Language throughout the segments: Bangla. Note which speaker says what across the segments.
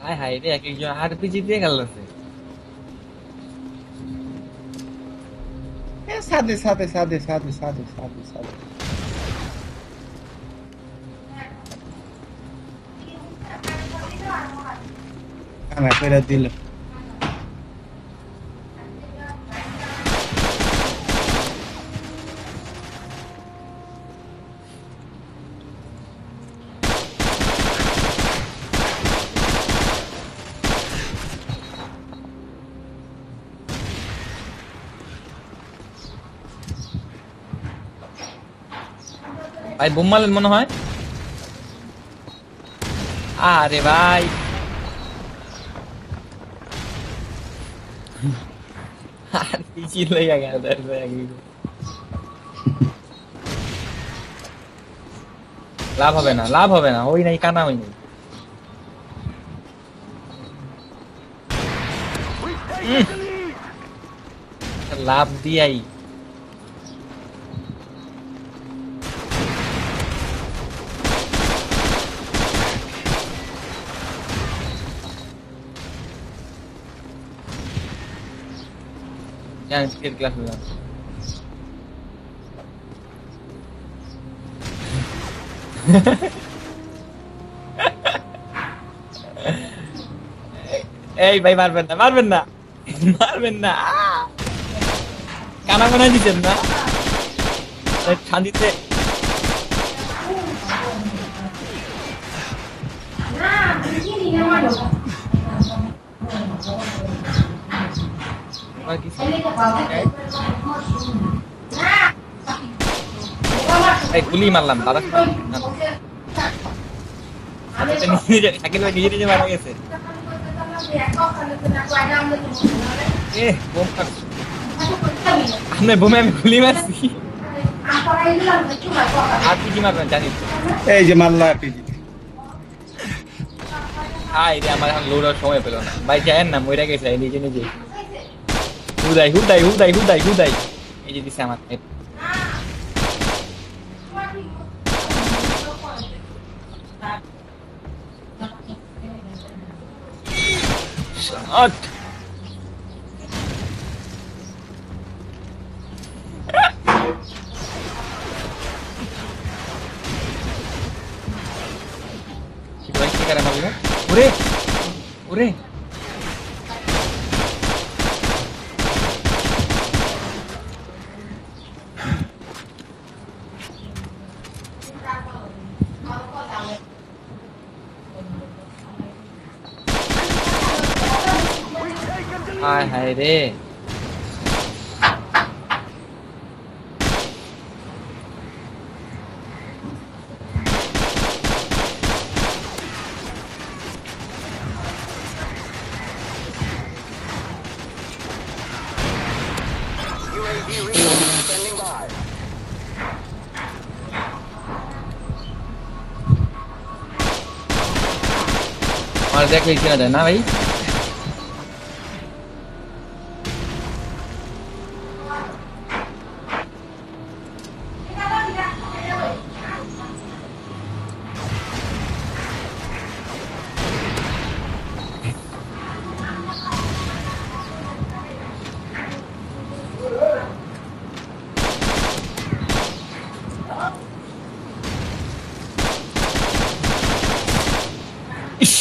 Speaker 1: হায় হায় রে, এক একজন আরপিজি দিয়ে খেলতেছে।
Speaker 2: সাদে সাদে সাদে সাদে সাদে সাদে সাদে কানা কইরা দিল।
Speaker 1: ভাই বোম মারলেন মনে হয়। আরে ভাই, আরপিজি লইয়া গেল। লাভ হবে না, লাভ হবে না, ওই নাই কানা হই নাই। লাভ দিয়াই ক্লাস নিলাম। এই ভাই মারবেন না, মারবেন না, মারবেন না। কানা মানা দিচ্ছেন না শান্তিতে। আমার কিছু এই গুলি মারলাম দাদা। নিজে শাকিল ভাই নিজে নিজে মারা গেছে। এ বোম আপনার বোমে আমি গুলি মারছি। আর কি মারবেন জানি তো।
Speaker 2: এই যে মাল্লা পিজি।
Speaker 1: হাই রে, আমার এখন লোড়ার সময় পেল না ভাই। জানেন না মইরা গেছে নিজে নিজে। হুদাই হুদাই হুদাই হুদাই হুদাই এই যে দিছে আমার head। Shot! Itulah sih karena mau lihat. Ure, ure. Hai hai deh. और देख लीजिए ना देना भाई।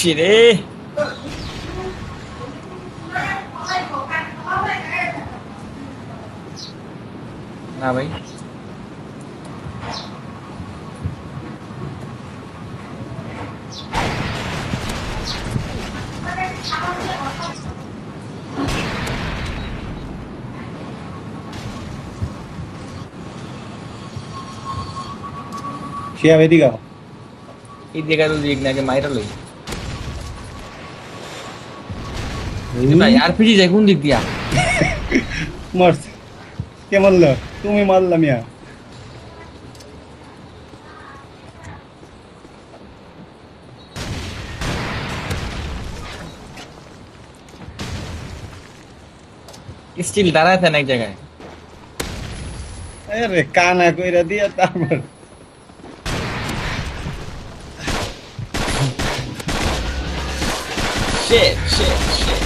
Speaker 1: Shit. ना भाई
Speaker 2: শিয়া বেদিকা
Speaker 1: ये देखा तो देखना के माइरा लई। ভাই আরপিজি যাই কোন দিক দিয়া?
Speaker 2: মারছে। কে মারলো? তুমি মারলা মিয়া।
Speaker 1: স্টিল দাঁড়ায় আছেন এক জায়গায়।
Speaker 2: আরে কানা কইরা দিয়া তারপর
Speaker 1: Shit, shit, shit.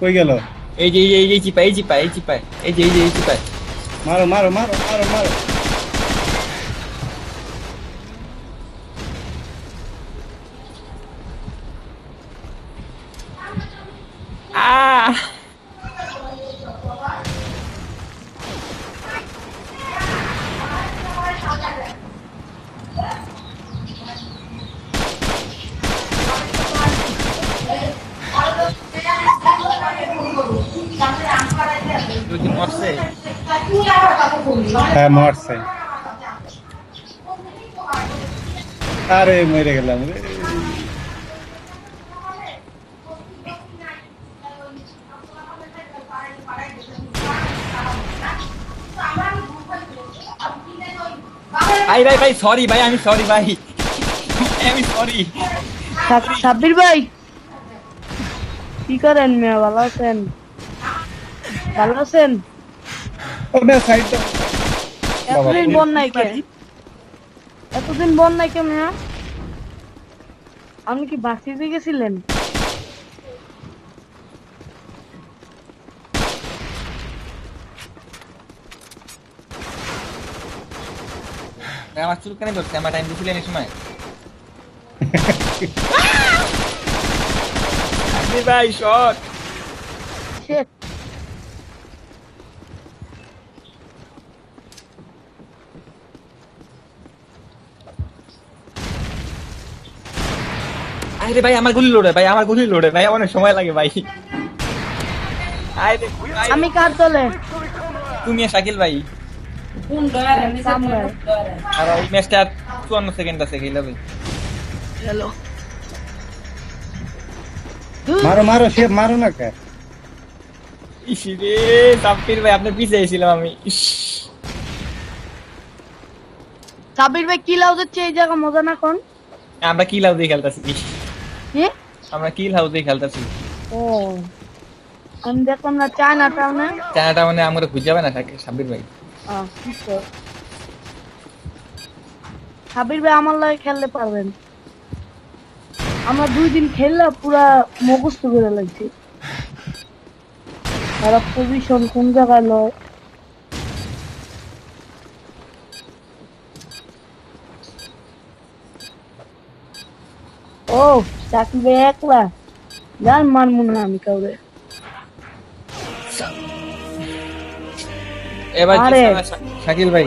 Speaker 2: কই গেল?
Speaker 1: এই চিপাই।
Speaker 2: মারো মারো মারো মারো মারো।
Speaker 1: Ah! তুই কি মরছে?
Speaker 2: হ্যাঁ মরছে। আরে মরে গেলাম রে।
Speaker 1: ভাই সরি ভাই, আমি সরি ভাই, আমি সরি।
Speaker 3: সাব্বির ভাই কি করেন মিয়া? ভালো আছেন? ভালো আছেন?
Speaker 2: ওটা সাইড দাও।
Speaker 3: এতদিন বন নাই কে? এতদিন বন নাই কে মিয়া? আপনি কি বাসিতে গেছিলেন?
Speaker 1: আমার চুল কেন ধরছে? আমার টাইম দিছিলেন এই সময়? ভাই শট।
Speaker 3: Shit.
Speaker 1: আরে ভাই আমার গুলি লোড়ে ভাই, অনেক সময় লাগে ভাই। আরে ভাই,
Speaker 3: আমি কার দলে?
Speaker 1: তুমি আর শাকিল ভাই।
Speaker 3: সামনে।
Speaker 1: আর এই ম্যাচটা আর 54 সেকেন্ড আছে খেলা ভাই।
Speaker 3: হ্যালো।
Speaker 2: মারো মারো, সে মারো না কে?
Speaker 1: ইস রে সাব্বির ভাই, আপনার পিছে ছিলাম আমি। ইস,
Speaker 3: সাব্বির ভাই কি লাউ দিচ্ছে এই জায়গা মজা না কোন?
Speaker 1: আমরা কিল হাউস দিয়ে খেলতেছি।
Speaker 3: কি?
Speaker 1: আমরা কিল হাউস দিয়ে খেলতেছি।
Speaker 3: ও আমি দেখলাম না চায়না টাউনে।
Speaker 1: চায়নাটা মানে আমরা খুঁজে যাবে না সাব্বির ভাই।
Speaker 3: সাব্বির ভাই আমার লাগে খেলতে পারবেন। আমরা 2 দিন খেললে পুরা মুখস্থ করে লাগছে। তারা পজিশন কোন জায়গায় লয়। ও চাকরি ভাই একলা জান মানবো না আমি কাউরে।
Speaker 1: এবার
Speaker 3: আরে।
Speaker 1: শাকিল ভাই